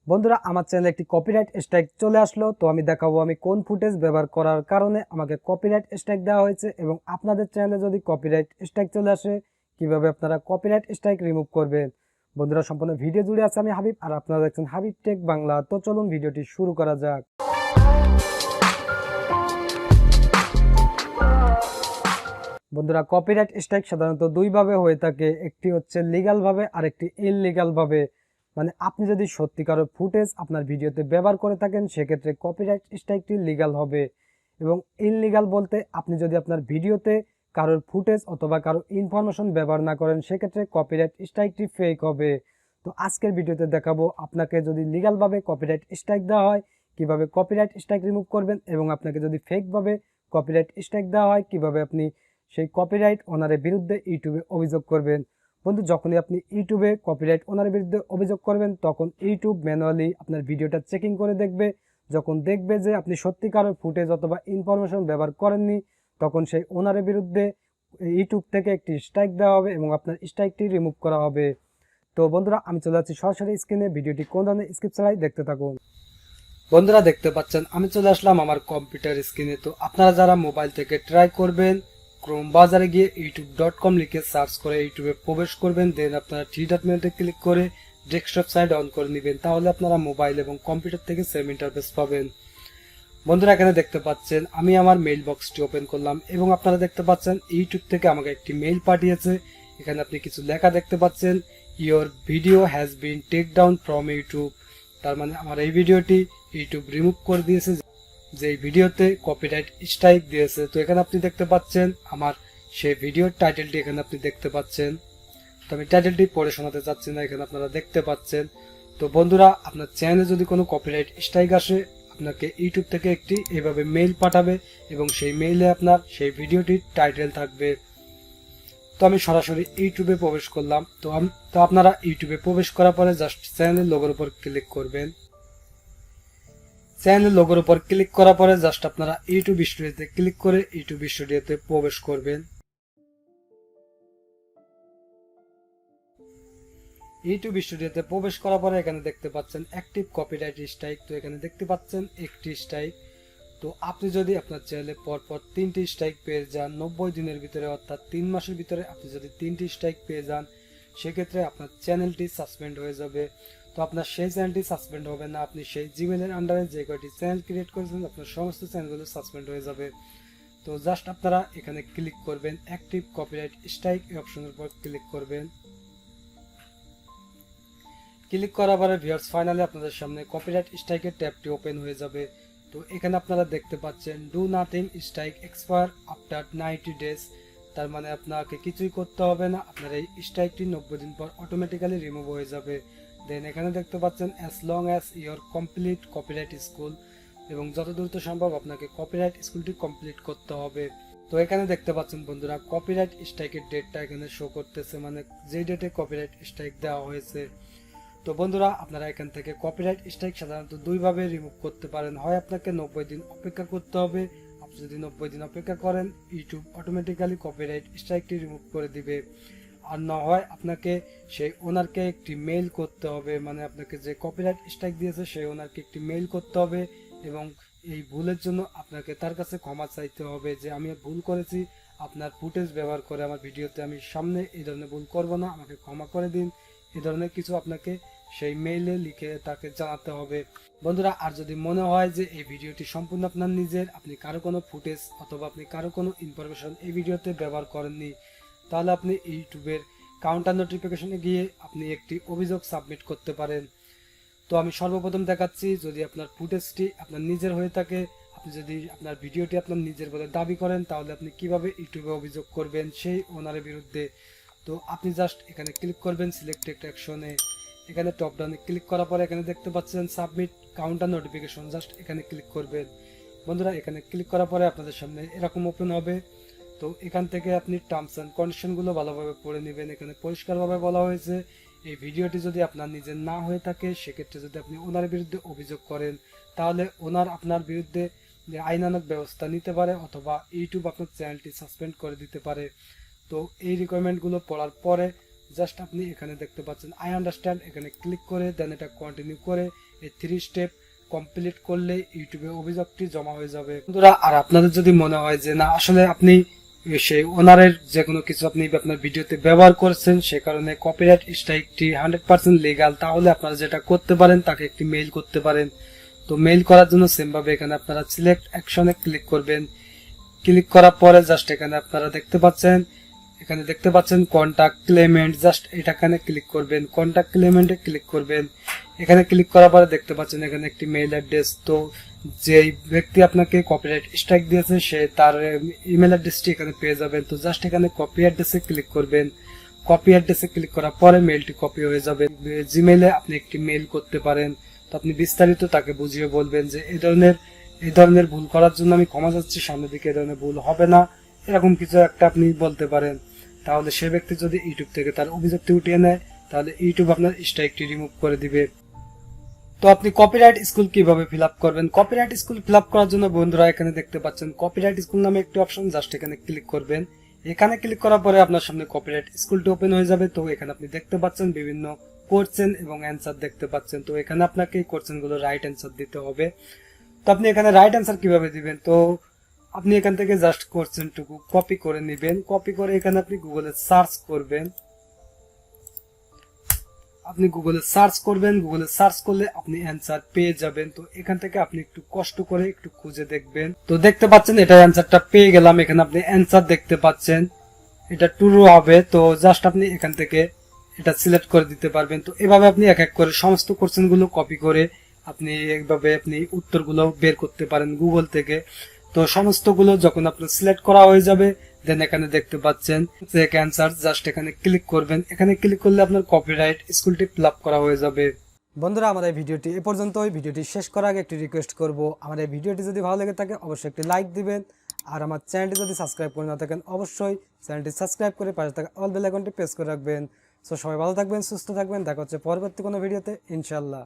বন্ধুরা, আমার চ্যানেলে একটি কপিরাইট স্ট্রাইক চলে আসলো। তো আমি দেখাবো আমি কোন ফুটেজ ব্যবহার করার কারণে আমাকে কপিরাইট স্ট্রাইক দেওয়া হয়েছে, এবং আপনাদের চ্যানেলে যদি কপিরাইট স্ট্রাইক চলে আসে কিভাবে আপনারা কপিরাইট স্ট্রাইক রিমুভ করবেন। বন্ধুরা, সম্পূর্ণ ভিডিও জুড়ে আছে আমি হাবিব, আর আপনারা দেখছেন হাবিব টেক বাংলা। তো চলুন ভিডিওটি শুরু করা যাক। বন্ধুরা, কপিরাইট স্ট্রাইক সাধারণত দুইভাবে হয়ে থাকে, একটি হচ্ছে লিগ্যাল ভাবে আর একটি ইললিগ্যাল ভাবে। মানে আপনি যদি সত্যিকারের ফুটেজ আপনার ভিডিওতে ব্যবহার করে থাকেন সেক্ষেত্রে কপিরাইট স্ট্রাইকটি লিগ্যাল হবে, এবং ইললিগ্যাল বলতে আপনি যদি আপনার ভিডিওতে কারোর ফুটেজ অথবা কারো ইনফরমেশন ব্যবহার না করেন সেক্ষেত্রে কপিরাইট স্ট্রাইকটি ফেক হবে। তো আজকের ভিডিওতে দেখাবো আপনাকে যদি লিগ্যালভাবে কপিরাইট স্ট্রাইক দেওয়া হয় কিভাবে কপিরাইট স্ট্রাইক রিমুভ করবেন, এবং আপনাকে যদি ফেকভাবে কপিরাইট স্ট্রাইক দেওয়া হয় কিভাবে আপনি সেই কপিরাইট ওনারের বিরুদ্ধে ইউটিউবে অভিযোগ করবেন। বন্ধু, যখনই আপনি ইউটিউবে কপিরাইট ওনারের বিরুদ্ধে অভিযোগ করবেন তখন ইউটিউব ম্যানুয়ালি আপনার ভিডিওটা চেকিং করে দেখবে। যখন দেখবে যে আপনি সত্যিকারের ফুটেজ অথবা ইনফরমেশন ব্যবহার করেননি তখন সেই ওনারের বিরুদ্ধে ইউটিউব থেকে একটি স্ট্রাইক দেওয়া হবে এবং আপনার স্ট্রাইকটি রিমুভ করা হবে। তো বন্ধুরা, আমি চলে যাচ্ছি সরাসরি স্ক্রিনে, ভিডিওটি কোন ধরনের স্কিপ ছাড়াই দেখতে থাকুন। বন্ধুরা, দেখতে পাচ্ছেন আমি চলে আসলাম আমার কম্পিউটার স্ক্রিনে। তো আপনারা যারা মোবাইল থেকে ট্রাই করবেন, ক্রোম বাজারে গিয়ে youtube.com লিখে সার্চ করে ইউটিউবে প্রবেশ করবেন, দেন আপনারা থ্রি ডট মেনুতে ক্লিক করে ডেস্কটপ সাইড অন করে নেবেন, তাহলে আপনারা মোবাইল এবং কম্পিউটার থেকে সেম ইন্টারফেস পাবেন। বন্ধুরা, এখানে দেখতে পাচ্ছেন আমি আমার মেইল বক্সটি ওপেন করলাম এবং আপনারা দেখতে পাচ্ছেন ইউটিউব থেকে আমাকে একটি মেইল পাঠিয়েছে। এখানে আপনি কিছু লেখা দেখতে পাচ্ছেন, your video has been take down from YouTube. তার মানে আমার এই ভিডিওটি ইউটিউব রিমুভ করে দিয়েছে, যে ভিডিওতে কপিরাইট স্ট্রাইক দিয়েছে। তো এখানে আপনি দেখতে পাচ্ছেন আমার সেই ভিডিওর টাইটেলটি এখানে আপনি দেখতে পাচ্ছেন। তো আমি টাইটেলটি পড়ে শোনাতে চাচ্ছি না, এখানে আপনারা দেখতে পাচ্ছেন। তো বন্ধুরা, আপনার চ্যানেলে যদি কোনো কপিরাইট স্ট্রাইক আসে আপনাকে ইউটিউব থেকে একটি এভাবে মেইল পাঠাবে এবং সেই মেইলে আপনার সেই ভিডিওটির টাইটেল থাকবে। তো আমি সরাসরি ইউটিউবে প্রবেশ করলাম। তো আপনারা ইউটিউবে প্রবেশ করার পরে জাস্ট চ্যানেলের লোগোর উপর ক্লিক করবেন। চ্যানেলের লোগোর উপর ক্লিক করার পরে জাস্ট আপনারা ইউটিউব স্টুডিওতে ক্লিক করে ইউটিউব স্টুডিওতে প্রবেশ করবেন। ইউটিউব স্টুডিওতে প্রবেশ করার পরে এখানে দেখতে পাচ্ছেন অ্যাক্টিভ কপিরাইট স্ট্রাইক। তো এখানে দেখতে পাচ্ছেন একটি স্ট্রাইক। তো আপনি যদি আপনার চ্যানেলে পরপর 3টি স্ট্রাইক পেয়ে যান 90 দিনের ভিতরে, অর্থাৎ 3 মাসের ভিতরে আপনি যদি 3টি স্ট্রাইক পেয়ে যান সেক্ষেত্রে আপনার চ্যানেলটি সাসপেন্ড হয়ে যাবে। তো আপনার সেই চ্যানেলটি সাসপেন্ড হবে না, আপনি সেই জিমেলের আন্ডারে যে কয়টি চ্যানেল ক্রিয়েট করেছেন আপনার সমস্ত চ্যানেলগুলো সাসপেন্ড হয়ে যাবে। তো জাস্ট আপনারা এখানে ক্লিক করবেন, অ্যাক্টিভ কপিরাইট স্ট্রাইক এই অপশনের উপর ক্লিক করবেন। ক্লিক করার পরে ভিউয়ার্স ফাইনালি আপনাদের সামনে কপিরাইট স্ট্রাইকের ট্যাবটি ওপেন হয়ে যাবে। তো এখানে আপনারা দেখতে পাচ্ছেন do nothing, strike expire after 90 days. তার মানে আপনাকে কিছুই করতে হবে না, আপনার এই স্ট্রাইকটি 90 দিন পর অটোমেটিক্যালি রিমুভ হয়ে যাবে। দেন এখানে দেখতে পাচ্ছেন as long as your complete copyright school, এবং যত দ্রুত সম্ভব আপনাকে কপিরাইট স্কুলটি কমপ্লিট করতে হবে। তো এখানে দেখতে পাচ্ছেন বন্ধুরা কপিরাইট স্ট্রাইকের ডেটটা এখানে শো করতেছে, মানে যেই ডেটে কপিরাইট স্ট্রাইক দেওয়া হয়েছে। তো বন্ধুরা, আপনারা এখান থেকে কপিরাইট স্ট্রাইক সাধারণত দুইভাবে রিমুভ করতে পারেন, হয় আপনাকে 90 দিন অপেক্ষা করতে হবে। আপনি যদি 90 দিন অপেক্ষা করেন ইউটিউব অটোমেটিক্যালি কপিরাইট স্ট্রাইকটি রিমুভ করে দিবে, আর না হয় আপনাকে সেই ওনারকে একটি মেইল করতে হবে, মানে আপনাকে যে কপিরাইট স্ট্রাইক দিয়েছে সেই ওনারকে একটি মেইল করতে হবে এবং এই ভুলের জন্য আপনাকে তার কাছে ক্ষমা চাইতে হবে যে আমি ভুল করেছি, আপনার ফুটেজ ব্যবহার করে আমার ভিডিওতে আমি সামনে এই ধরনের ভুল করব না, আমাকে ক্ষমা করে দিন। এই ধরনের কিছু আপনাকে সেই মেইলে লিখে তাকে জানাতে হবে। বন্ধুরা, আর যদি মনে হয় যে এই ভিডিওটি সম্পূর্ণ আপনার নিজের, আপনি কারো কোনো ফুটেজ অথবা আপনি কারো কোনো ইনফরমেশন এই ভিডিওতে ব্যবহার করেননি, তাহলে আপনি ইউটিউবের কাউন্টার নোটিফিকেশনে গিয়ে আপনি একটি অভিযোগ সাবমিট করতে পারেন। তো আমি সর্বপ্রথম দেখাচ্ছি, যদি আপনার ফুটেজটি আপনার নিজের হয়ে থাকে, আপনি যদি আপনার ভিডিওটি আপনার নিজের বলে দাবি করেন, তাহলে আপনি কিভাবে ইউটিউবে অভিযোগ করবেন সেই ওনারের বিরুদ্ধে। তো আপনি জাস্ট এখানে ক্লিক করবেন সিলেক্টেড অ্যাকশনে। এখানে টপ ডাউনে ক্লিক করার পরে এখানে দেখতে পাচ্ছেন সাবমিট কাউন্টার নোটিফিকেশন, জাস্ট এখানে ক্লিক করবেন। বন্ধুরা, এখানে ক্লিক করার পরে আপনাদের সামনে এরকম ওপেন হবে। তো এখান থেকে আপনি টার্মস অ্যান্ড কন্ডিশনগুলো ভালোভাবে পড়ে নেবেন। এখানে পরিষ্কারভাবে বলা হয়েছে এই ভিডিওটি যদি আপনার নিজের না হয়ে থাকে সেক্ষেত্রে যদি আপনি ওনার বিরুদ্ধে অভিযোগ করেন তাহলে ওনার আপনার বিরুদ্ধে আইনানুগ ব্যবস্থা নিতে পারে, অথবা ইউটিউব আপনার চ্যানেলটি সাসপেন্ড করে দিতে পারে। তো এই রিকোয়ারমেন্টগুলো পড়ার পরে জাস্ট আপনি এখানে দেখতে পাচ্ছেন আই আন্ডারস্ট্যান্ড, এখানে ক্লিক করে দেন এটা কন্টিনিউ করে এই 3 স্টেপ কমপ্লিট করলে ইউটিউবে অভিযোগটি জমা হয়ে যাবে বন্ধুরা। আর আপনাদের যদি মনে হয় যে না আসলে আপনি সেই ওনারের যে কোনো কিছু আপনি আপনার ভিডিওতে ব্যবহার করছেন সে কারণে কপিরাইট স্ট্রাইকটি 100% লিগ্যাল, তাহলে আপনারা যেটা করতে পারেন তাকে একটি মেইল করতে পারেন। তো মেইল করার জন্য সেম ভাবে এখানে আপনারা সিলেক্ট অ্যাকশনে ক্লিক করবেন। ক্লিক করার পরে জাস্ট এখানে আপনারা দেখতে পাচ্ছেন কন্টাক্ট ক্লেমেন্ট, জাস্ট এটাখানে ক্লিক করবেন, কন্টাক্ট ক্লেমেন্টে ক্লিক করবেন। এখানে ক্লিক করার পরে দেখতে পাচ্ছেন এখানে একটি মেইল অ্যাড্রেস। তো যে ব্যক্তি আপনাকে কপিরাইট স্ট্রাইক দিয়েছে সে তার ইমেল অ্যাড্রেসটি এখানে পেয়ে যাবেন। তো জাস্ট এখানে কপি অ্যাড্রেসে ক্লিক করবেন। কপি অ্যাড্রেসে ক্লিক করার পরে মেইলটি কপি হয়ে যাবে। জিমেইলে আপনি একটি মেইল করতে পারেন। তো আপনি বিস্তারিত তাকে বুঝিয়ে বলবেন যে এই ধরনের ভুল করার জন্য আমি ক্ষমা চাচ্ছি, সামনের দিকে এই ধরনের ভুল হবে না, এরকম কিছু একটা আপনি বলতে পারেন। তাহলে সে ব্যক্তি যদি ইউটিউব থেকে তার অভিযোগটি উঠিয়ে নেয় তাহলে ইউটিউব আপনার স্ট্রাইকটি রিমুভ করে দিবে। তো আপনি কপিরাইট স্কুল কিভাবে ফিল আপ করবেন? কপিরাইট স্কুল ফিল আপ করার জন্য বন্ধুরা এখানে দেখতে পাচ্ছেন কপিরাইট স্কুল নামে একটি অপশন, জাস্ট এখানে ক্লিক করবেন। এখানে ক্লিক করার পরে আপনার সামনে কপিরাইট স্কুলটি ওপেন হয়ে যাবে। তো এখানে আপনি দেখতে পাচ্ছেন বিভিন্ন কোশ্চেন এবং অ্যান্সার দেখতে পাচ্ছেন। তো এখানে আপনাকে এই কোশ্চেন গুলো রাইট অ্যান্সার দিতে হবে। তো আপনি এখানে রাইট অ্যান্সার কিভাবে দিবেন? তো আপনি এখান থেকে জাস্ট কোশ্চেনটুকু কপি করে নেবেন। কপি করে এখানে আপনি গুগলে সার্চ করবেন। গুগলে সার্চ করলে আপনি অ্যান্সার পেয়ে যাবেন। তো এখান থেকে আপনি একটু কষ্ট করে একটু খুঁজে দেখবেন। তো দেখতে পাচ্ছেন এটা অ্যান্সারটা পেয়ে গেলাম। এখানে আপনি অ্যান্সার দেখতে পাচ্ছেন, এটা ট্রু হবে। তো জাস্ট আপনি এখান থেকে এটা সিলেক্ট করে দিতে পারবেন। তো এভাবে আপনি এক এক করে সমস্ত কোশ্চেন গুলো কপি করে আপনি এইভাবে আপনি উত্তরগুলো বের করতে পারেন গুগল থেকে। তো সমস্তগুলো যখন আপনার সিলেক্ট করা হয়ে যাবে দেন এখানে দেখতে পাচ্ছেন চেক অ্যান্সার, জাস্ট এখানে ক্লিক করবেন। এখানে ক্লিক করলে আপনার কপিরাইট স্কুলটি ফিল আপ করা হয়ে যাবে। বন্ধুরা আমার এই ভিডিওটি এ পর্যন্তই। ভিডিওটি শেষ করার আগে একটি রিকোয়েস্ট করব, আমার এই ভিডিওটি যদি ভালো লেগে থাকে অবশ্যই একটি লাইক দিবেন। আর আমার চ্যানেলটি যদি সাবস্ক্রাইব করে না থাকেন অবশ্যই চ্যানেলটি সাবস্ক্রাইব করে পাশে থাকা অল বেল আইকনটি প্রেস করে রাখবেন। সো সবাই ভালো থাকবেন, সুস্থ থাকবেন, দেখা হচ্ছে পরবর্তী কোনো ভিডিওতে ইনশাল্লাহ।